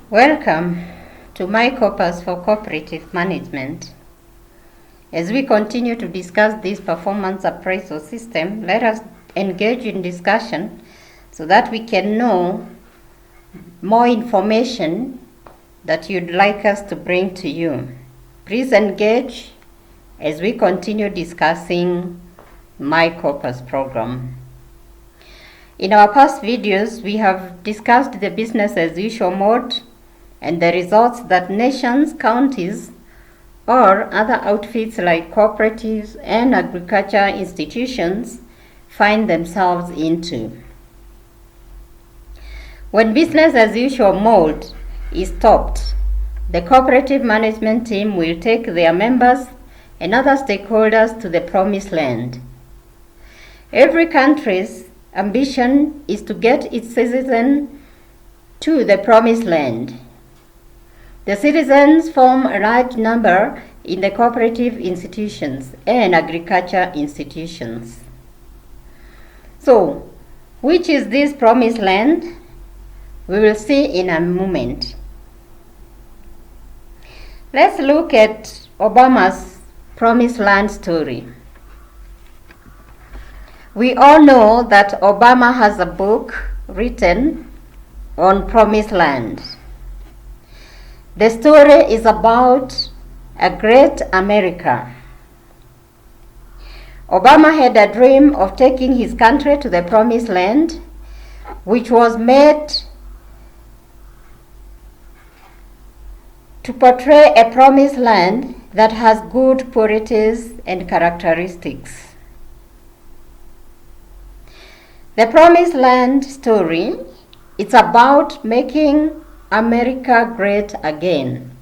Welcome to my corpus for cooperative management. As we continue to discuss this performance appraisal system, let us engage in discussion so that we can know more information that you'd like us to bring to you. Please engage as we continue discussing my corpus program. In our past videos, we have discussed the business as usual mode and the results that nations, counties, or other outfits like cooperatives and agriculture institutions find themselves into. When business as usual mode is stopped, the cooperative management team will take their members and other stakeholders to the promised land. Every country's ambition is to get its citizens to the promised land. The citizens form a large number in the cooperative institutions and agriculture institutions. So, which is this promised land? We will see in a moment. Let's look at Obama's promised land story. We all know that Obama has a book written on promised land. The story is about a great America. Obama had a dream of taking his country to the promised land, which was made to portray a promised land that has good qualities and characteristics. The promised land story, it's about making America great again.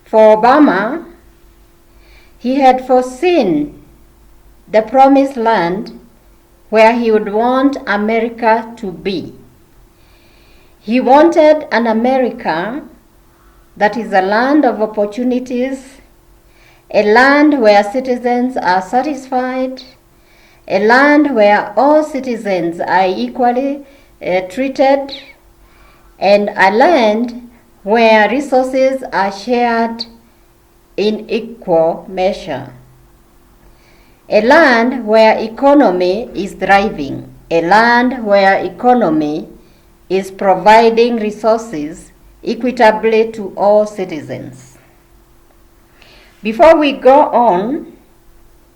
For Obama, he had foreseen the promised land where he would want America to be. He wanted an America that is a land of opportunities, a land where citizens are satisfied, a land where all citizens are equally treated, and a land where resources are shared in equal measure. A land where economy is thriving, a land where economy is providing resources equitably to all citizens. Before we go on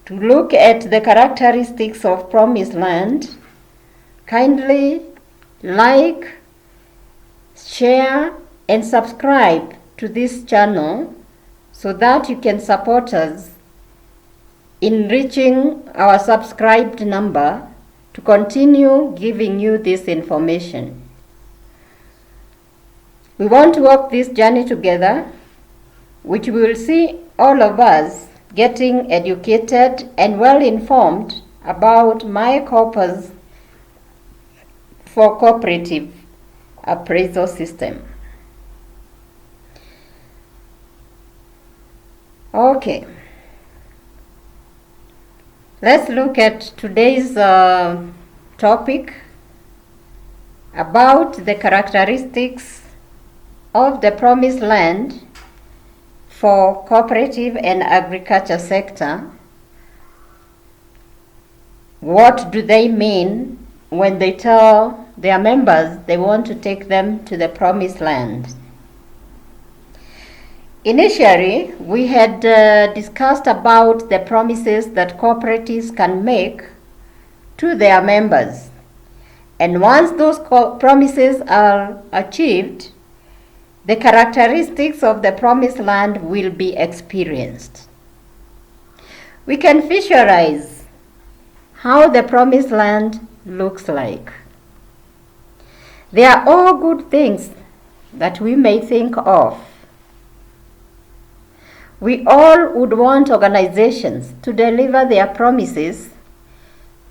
to look at the characteristics of promised land, kindly like, share, and subscribe to this channel so that you can support us in reaching our subscribed number to continue giving you this information. We want to walk this journey together, which we will see all of us getting educated and well informed about my corpus for cooperative appraisal system. Okay, let's look at today's topic about the characteristics of the promised land for cooperative and agriculture sector. What do they mean when they tell their members they want to take them to the promised land? Initially, we had discussed about the promises that cooperatives can make to their members. And once those promises are achieved, the characteristics of the promised land will be experienced. We can visualize how the promised land looks like. They are all good things that we may think of. We all would want organizations to deliver their promises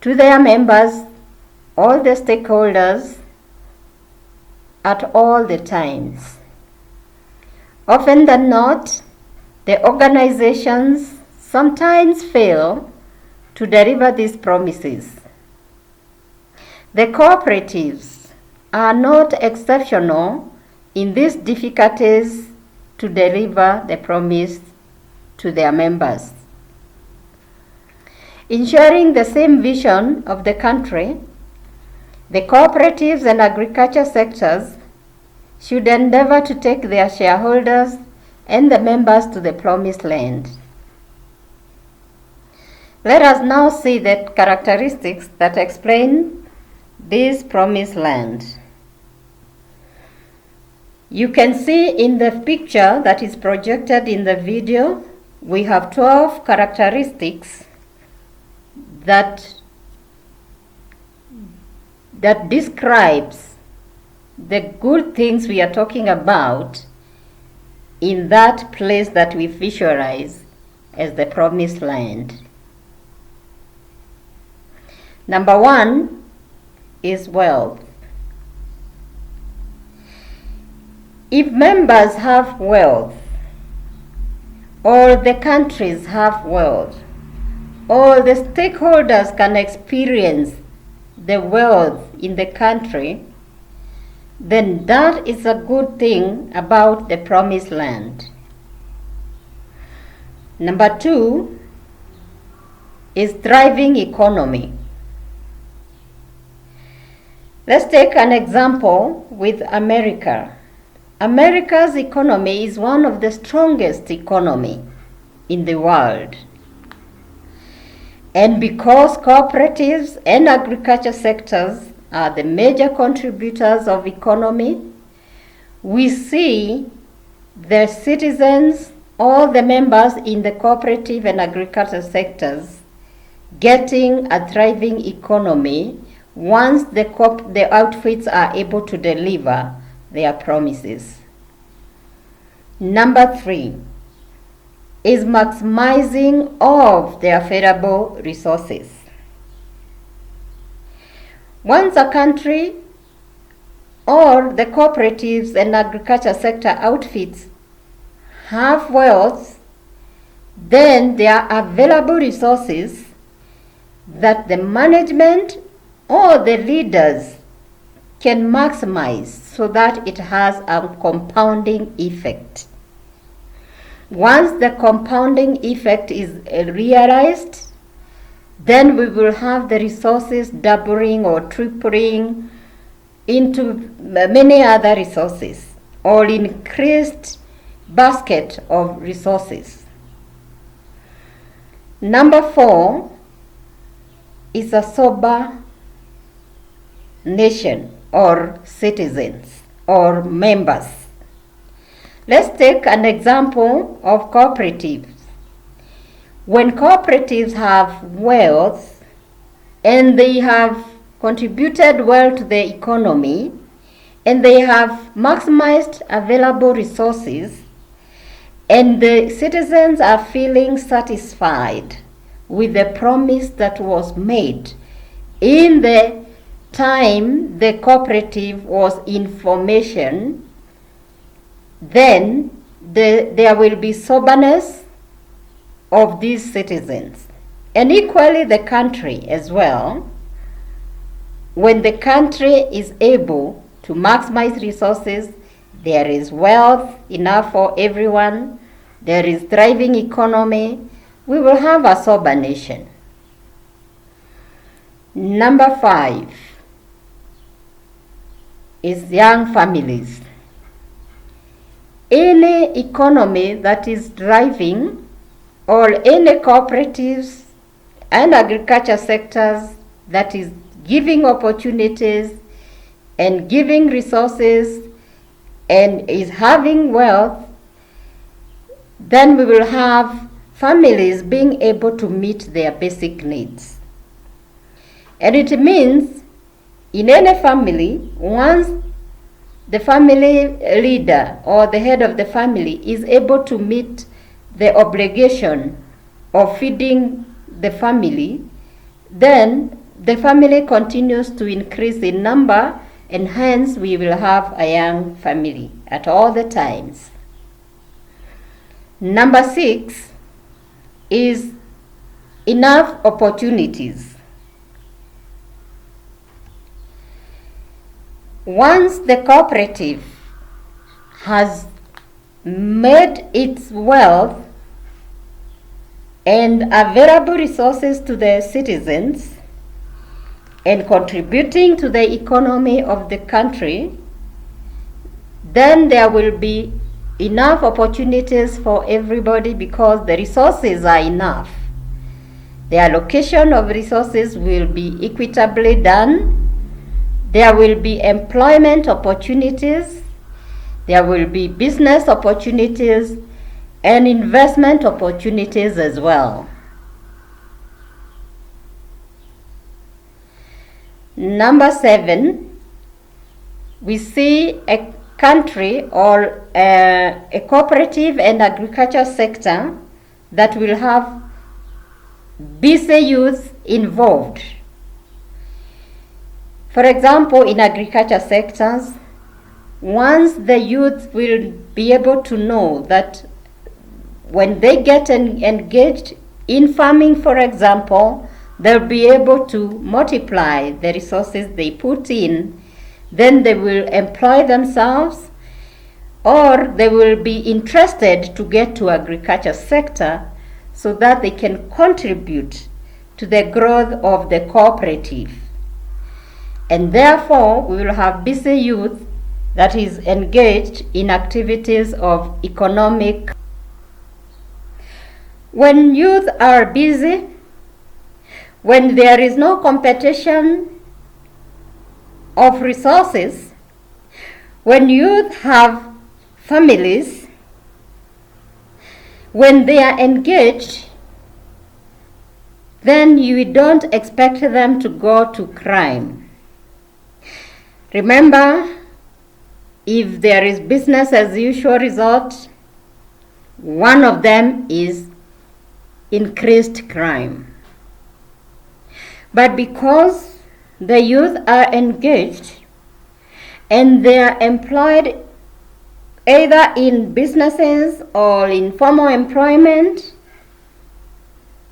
to their members, all the stakeholders, at all the times. Often than not, the organizations sometimes fail to deliver these promises. The cooperatives are not exceptional in these difficulties to deliver the promise to their members. In sharing the same vision of the country, the cooperatives and agriculture sectors should endeavor to take their shareholders and the members to the promised land. Let us now see the characteristics that explain this promised land. You can see in the picture that is projected in the video, we have 12 characteristics that describes the good things we are talking about in that place that we visualize as the promised land. Number 1 is wealth. If members have wealth, or the countries have wealth, or the stakeholders can experience the wealth in the country, then that is a good thing about the promised land. Number 2 is thriving economy. Let's take an example with America. America's economy is one of the strongest economy in the world. And because cooperatives and agriculture sectors are the major contributors of economy, we see the citizens, all the members in the cooperative and agriculture sectors getting a thriving economy once the outfits are able to deliver their promises. Number 3 is maximizing of the available resources. Once a country or the cooperatives and agriculture sector outfits have wealth, then there are available resources that the management or the leaders can maximize so that it has a compounding effect. Once the compounding effect is realized, then we will have the resources doubling or tripling into many other resources, or increased basket of resources. Number 4 is a sober nation or citizens or members. Let's take an example of cooperatives. When cooperatives have wealth and they have contributed well to the economy and they have maximized available resources and the citizens are feeling satisfied with the promise that was made in the time the cooperative was in formation, then there will be soberness of these citizens. And equally the country as well. When the country is able to maximize resources, there is wealth enough for everyone, there is thriving economy, we will have a sober nation. Number 5 is young families. Any economy that is driving, or any cooperatives and agriculture sectors that is giving opportunities and giving resources and is having wealth, then we will have families being able to meet their basic needs. And it means in any family, once the family leader or the head of the family is able to meet the obligation of feeding the family, then the family continues to increase in number, and hence we will have a young family at all the times. Number 6 is enough opportunities. Once the cooperative has made its wealth and available resources to the citizens and contributing to the economy of the country, then there will be enough opportunities for everybody because the resources are enough. The allocation of resources will be equitably done. There will be employment opportunities. There will be business opportunities and investment opportunities as well. Number 7, we see a country or a cooperative and agriculture sector that will have busy youth involved. For example, in agriculture sectors, once the youth will be able to know that when they get engaged in farming, for example, they'll be able to multiply the resources they put in. Then they will employ themselves, or they will be interested to get to agriculture sector so that they can contribute to the growth of the cooperative. And therefore, we will have busy youth that is engaged in activities of economic. When youth are busy, when there is no competition of resources, when youth have families, when they are engaged, then you don't expect them to go to crime. Remember, if there is business as usual result, one of them is increased crime. But because the youth are engaged and they are employed either in businesses or in formal employment,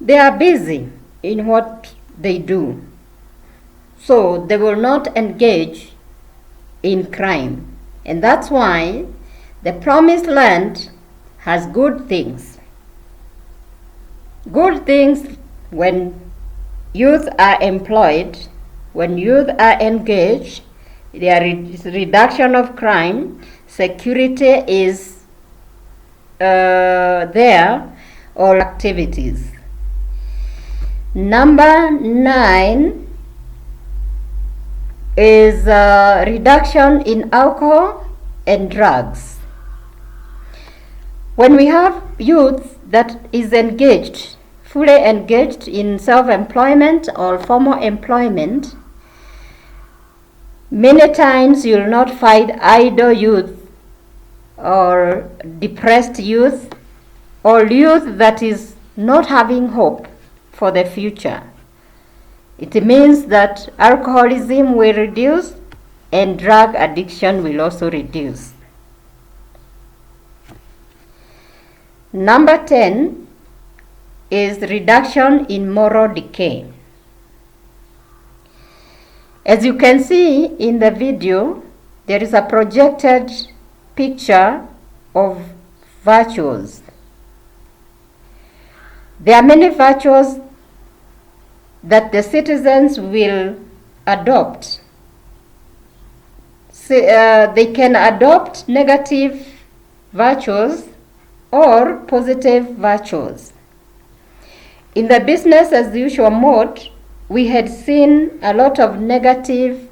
they are busy in what they do. So they will not engage in crime. And that's why the promised land has good things. Good things when youth are employed, when youth are engaged, there is reduction of crime, security is there, or activities. Number 9 is reduction in alcohol and drugs. When we have youth that is engaged, fully engaged in self-employment or formal employment, many times you will not find idle youth or depressed youth or youth that is not having hope for the future. It means that alcoholism will reduce and drug addiction will also reduce. Number 10 is reduction in moral decay. As you can see in the video, there is a projected picture of virtues. There are many virtues that the citizens will adopt. They can adopt negative virtues or positive virtues. In the business as usual mode, we had seen a lot of negative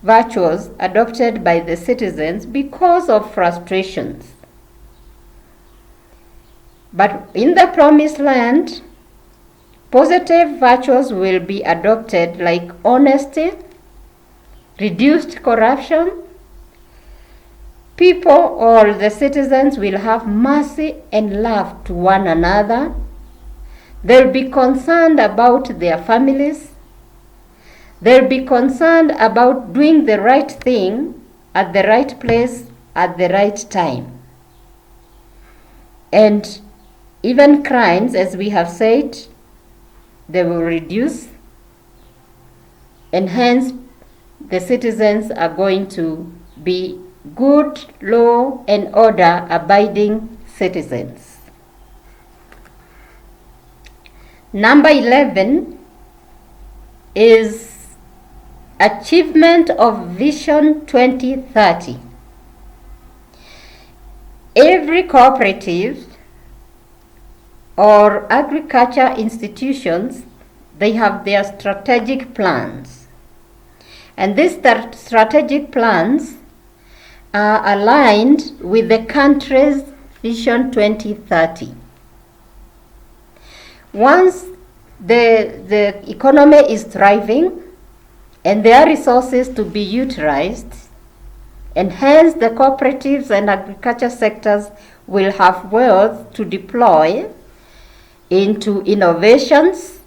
virtues adopted by the citizens because of frustrations. But in the promised land, positive virtues will be adopted like honesty, reduced corruption. People or the citizens will have mercy and love to one another. They'll be concerned about their families. They'll be concerned about doing the right thing at the right place at the right time. And even crimes, as we have said, they will reduce, and hence the citizens are going to be good law and order abiding citizens. Number 11 is achievement of Vision 2030. Every cooperative or agriculture institutions, they have their strategic plans. And these strategic plans are aligned with the country's Vision 2030. Once the economy is thriving and there are resources to be utilized, and hence the cooperatives and agriculture sectors will have wealth to deploy into innovations,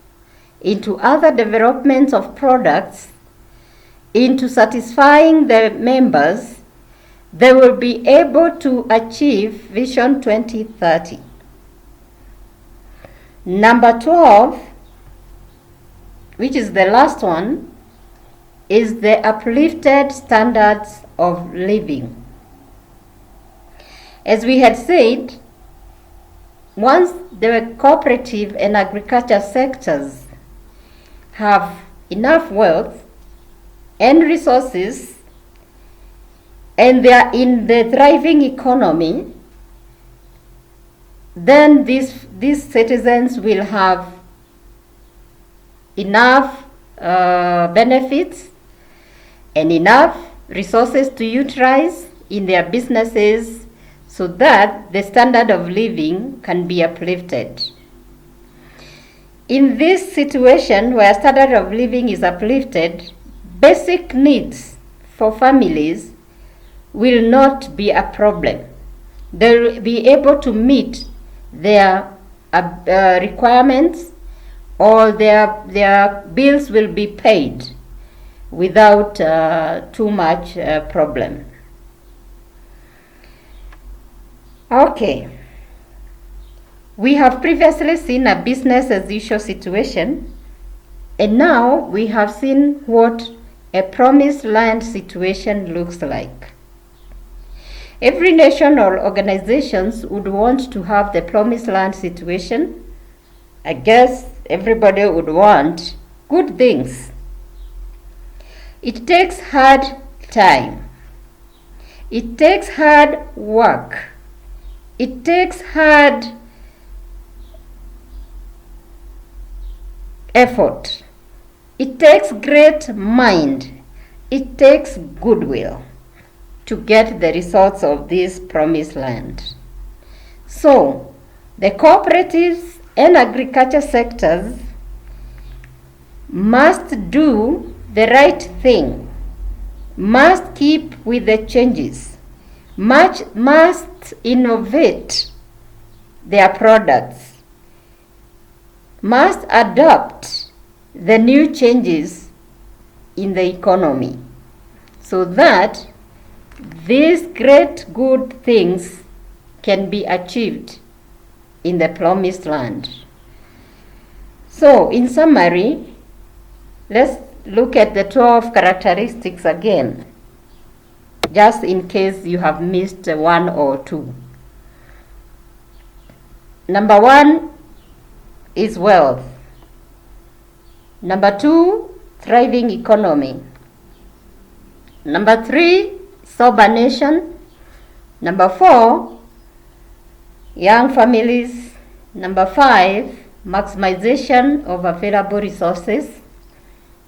into other developments of products, into satisfying the members, they will be able to achieve Vision 2030. Number 12, which is the last one, is the uplifted standards of living. As we had said, once the cooperative and agriculture sectors have enough wealth and resources, and they are in the thriving economy, then these citizens will have enough benefits and enough resources to utilize in their businesses so that the standard of living can be uplifted. In this situation where standard of living is uplifted, basic needs for families will not be a problem. They will be able to meet their requirements, or their bills will be paid without too much problem. Okay, we have previously seen a business as usual situation, and now we have seen what a promised land situation looks like. Every nation or organizations would want to have the promised land situation. I guess everybody would want good things. It takes hard time. It takes hard work. It takes hard effort. It takes great mind. It takes goodwill to get the results of this promised land. So, the cooperatives and agriculture sectors must do the right thing, must keep with the changes, must innovate their products, must adopt the new changes in the economy so that these great good things can be achieved in the promised land. So, in summary, let's look at the 12 characteristics again, just in case you have missed one or two. Number 1 is wealth. Number 2, thriving economy. Number 3, Soba nation. Number 4, young families. Number 5, maximization of available resources.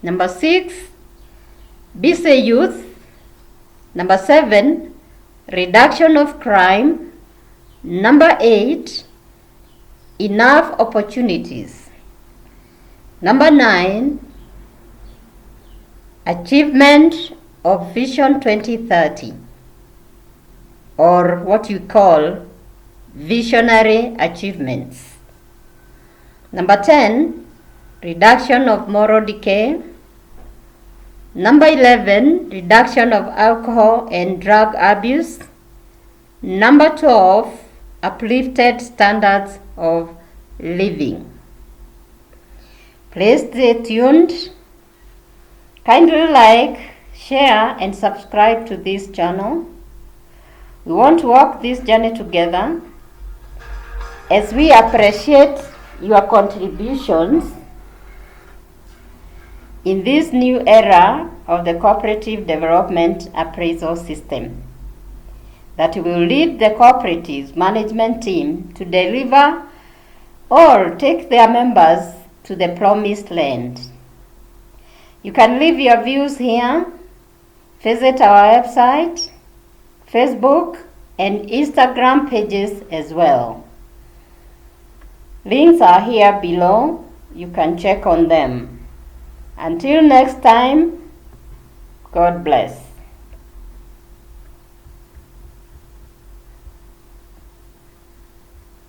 Number 6, busy youth. Number 7, reduction of crime. Number 8, enough opportunities. Number 9, achievement of Vision 2030, or what you call visionary achievements. Number 10, reduction of moral decay. Number 11, reduction of alcohol and drug abuse. Number 12, uplifted standards of living. Please stay tuned. Kindly like, share and subscribe to this channel. We want to walk this journey together as we appreciate your contributions in this new era of the cooperative development appraisal system that will lead the cooperatives management team to deliver or take their members to the promised land. You can leave your views here. Visit our website, Facebook, and Instagram pages as well. Links are here below. You can check on them. Until next time, God bless.